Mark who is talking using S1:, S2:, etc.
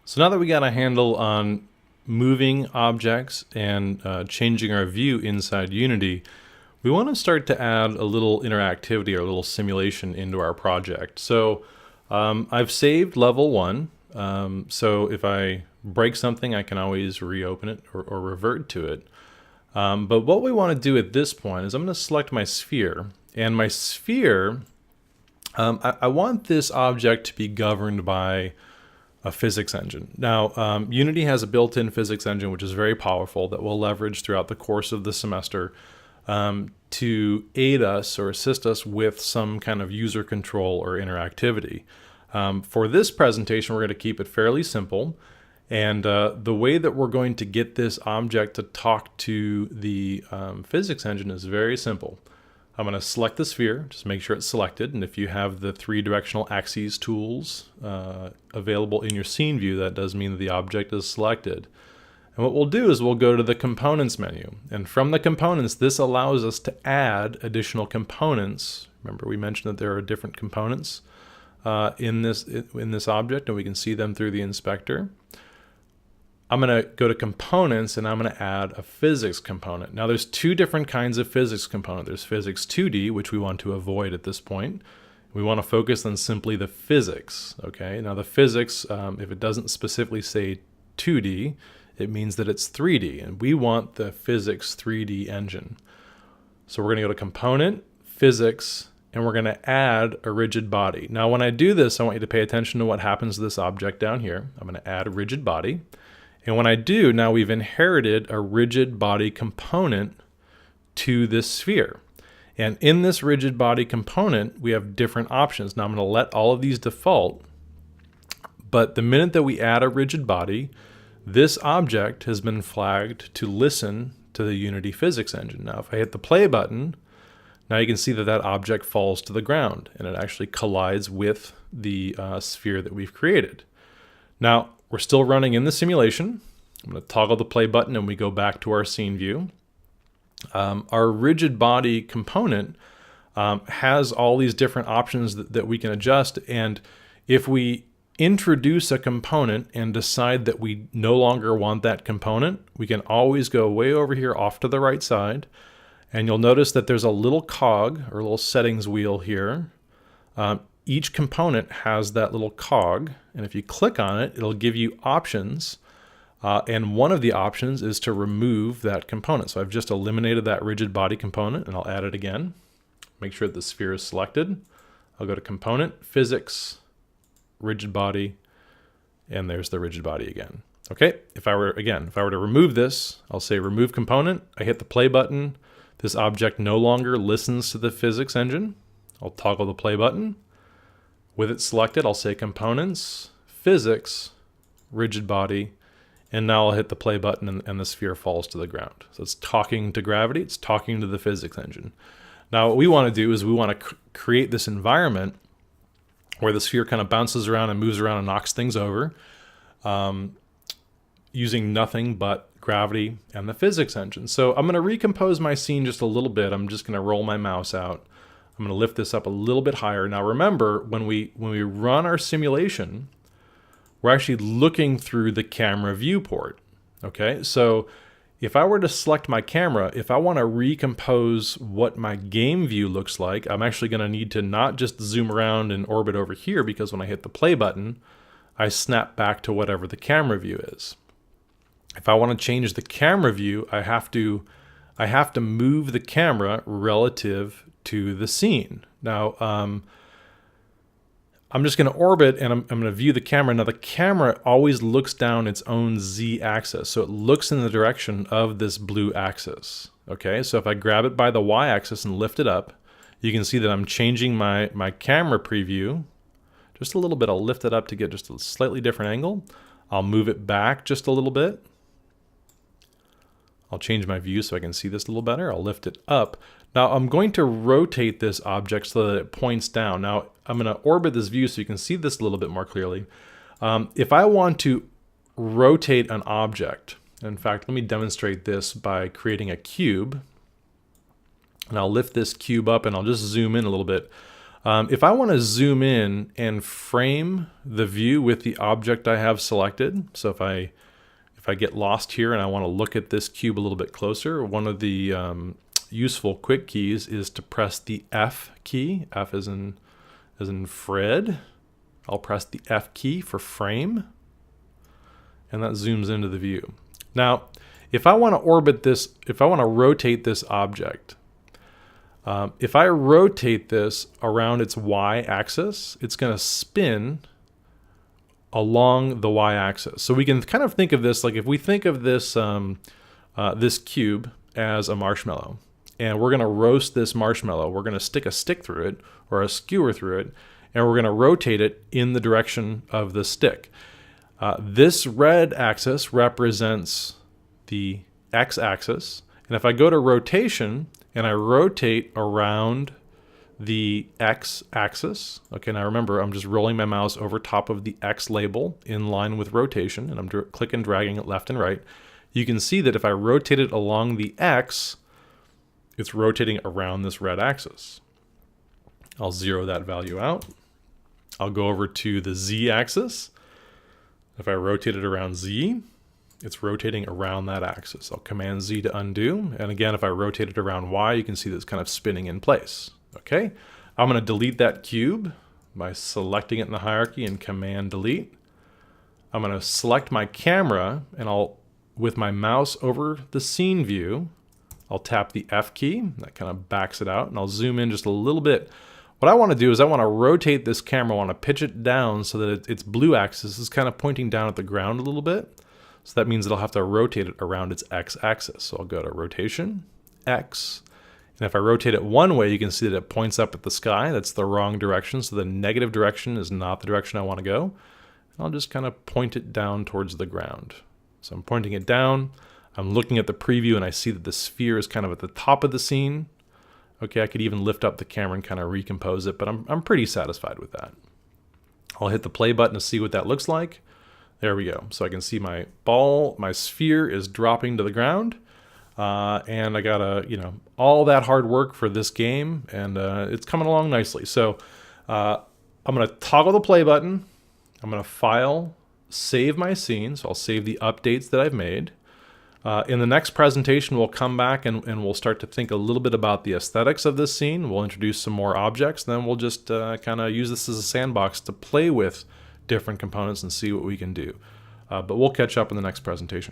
S1: So now that we got a handle on moving objects and changing our view inside Unity, we want to start to add a little interactivity or a little simulation into our project. So I've saved level 1, so if I break something I can always reopen it or revert to it. But what we want to do at this point is I'm going to select my sphere, and my sphere, I want this object to be governed by a physics engine. Now, Unity has a built-in physics engine which is very powerful that we'll leverage throughout the course of the semester to aid us or assist us with some kind of user control or interactivity. For this presentation, we're going to keep it fairly simple, and the way that we're going to get this object to talk to the physics engine is very simple. I'm going to select the sphere, just make sure it's selected, and if you have the 3-directional axes tools available in your scene view, that does mean that the object is selected. And what we'll do is we'll go to the components menu, and from the components this allows us to add additional components. Remember, we mentioned that there are different components in this object, and we can see them through the inspector. I'm going to go to components and I'm going to add a physics component. Now there's 2 different kinds of physics component. There's physics 2D, which we want to avoid at this point. We want to focus on simply the physics. Okay. Now the physics, if it doesn't specifically say 2D, it means that it's 3D, and we want the physics 3D engine. So we're going to go to component, physics, and we're going to add a rigid body. Now when I do this, I want you to pay attention to what happens to this object down here. I'm going to add a rigid body. And when I do, now we've inherited a rigid body component to this sphere. And in this rigid body component, we have different options. Now I'm going to let all of these default, but the minute that we add a rigid body, this object has been flagged to listen to the Unity physics engine. Now if I hit the play button, now you can see that that object falls to the ground and it actually collides with the sphere that we've created. Now, we're still running in the simulation. I'm going to toggle the play button and we go back to our scene view. Our rigid body component has all these different options that we can adjust, and if we introduce a component and decide that we no longer want that component, we can always go way over here off to the right side, and you'll notice that there's a little cog or a little settings wheel here. Each component has that little cog, and if you click on it, it'll give you options, and one of the options is to remove that component. So I've just eliminated that rigid body component, and I'll add it again. Make sure that the sphere is selected. I'll go to component, physics, rigid body, and there's the rigid body again. Okay, if I were to remove this, I'll say remove component. I hit the play button. This object no longer listens to the physics engine. I'll toggle the play button. With it selected, I'll say components, physics, rigid body, and now I'll hit the play button and the sphere falls to the ground. So it's talking to gravity, it's talking to the physics engine. Now what we want to do is we want to create this environment where the sphere kind of bounces around and moves around and knocks things over using nothing but gravity and the physics engine. So I'm going to recompose my scene just a little bit. I'm just going to roll my mouse out. I'm going to lift this up a little bit higher. Now remember, when we run our simulation, we're actually looking through the camera viewport. Okay, so if I were to select my camera, if I want to recompose what my game view looks like, I'm actually going to need to not just zoom around and orbit over here, because when I hit the play button, I snap back to whatever the camera view is. If I want to change the camera view, I have to move the camera relative to the scene. Now, I'm just going to orbit and I'm going to view the camera. Now, the camera always looks down its own z-axis, so it looks in the direction of this blue axis. Okay, so if I grab it by the y-axis and lift it up, you can see that I'm changing my camera preview just a little bit. I'll lift it up to get just a slightly different angle. I'll move it back just a little bit. I'll change my view so I can see this a little better. I'll lift it up. Now I'm going to rotate this object so that it points down. Now I'm going to orbit this view so you can see this a little bit more clearly. If I want to rotate an object, in fact, let me demonstrate this by creating a cube. And I'll lift this cube up and I'll just zoom in a little bit. If I want to zoom in and frame the view with the object I have selected, so if I get lost here and I want to look at this cube a little bit closer, one of the useful quick keys is to press the F key. F as in Fred. I'll press the F key for frame, and that zooms into the view. Now, if I want to orbit this, if I want to rotate this object, if I rotate this around its y-axis, it's going to spin along the y-axis. So we can kind of think of this like if we think of this this cube as a marshmallow, and we're going to roast this marshmallow. We're going to stick a stick through it or a skewer through it, and we're going to rotate it in the direction of the stick. This red axis represents the x-axis, and if I go to rotation and I rotate around the x-axis, okay, now remember I'm just rolling my mouse over top of the x label in line with rotation, and I'm click and dragging it left and right. You can see that if I rotate it along the x, it's rotating around this red axis. I'll zero that value out. I'll go over to the z-axis. If I rotate it around z, it's rotating around that axis. I'll Command Z to undo. And again, if I rotate it around Y, you can see that it's kind of spinning in place. Okay, I'm going to delete that cube by selecting it in the hierarchy and Command Delete. I'm going to select my camera, and I'll, with my mouse over the scene view, I'll tap the F key. That kind of backs it out, and I'll zoom in just a little bit. What I want to do is I want to rotate this camera. I want to pitch it down so that its blue axis is kind of pointing down at the ground a little bit. So that means that I'll have to rotate it around its x-axis. So I'll go to Rotation, X. And if I rotate it one way, you can see that it points up at the sky. That's the wrong direction. So the negative direction is not the direction I want to go. And I'll just kind of point it down towards the ground. So I'm pointing it down. I'm looking at the preview, and I see that the sphere is kind of at the top of the scene. Okay, I could even lift up the camera and kind of recompose it, but I'm pretty satisfied with that. I'll hit the play button to see what that looks like. There we go. So I can see my ball, my sphere is dropping to the ground. And I got all that hard work for this game, and it's coming along nicely. So I'm going to toggle the play button. I'm going to File, Save my scene. So I'll save the updates that I've made. In the next presentation, we'll come back and we'll start to think a little bit about the aesthetics of this scene. We'll introduce some more objects, and then we'll just kind of use this as a sandbox to play with different components and see what we can do. But we'll catch up in the next presentation.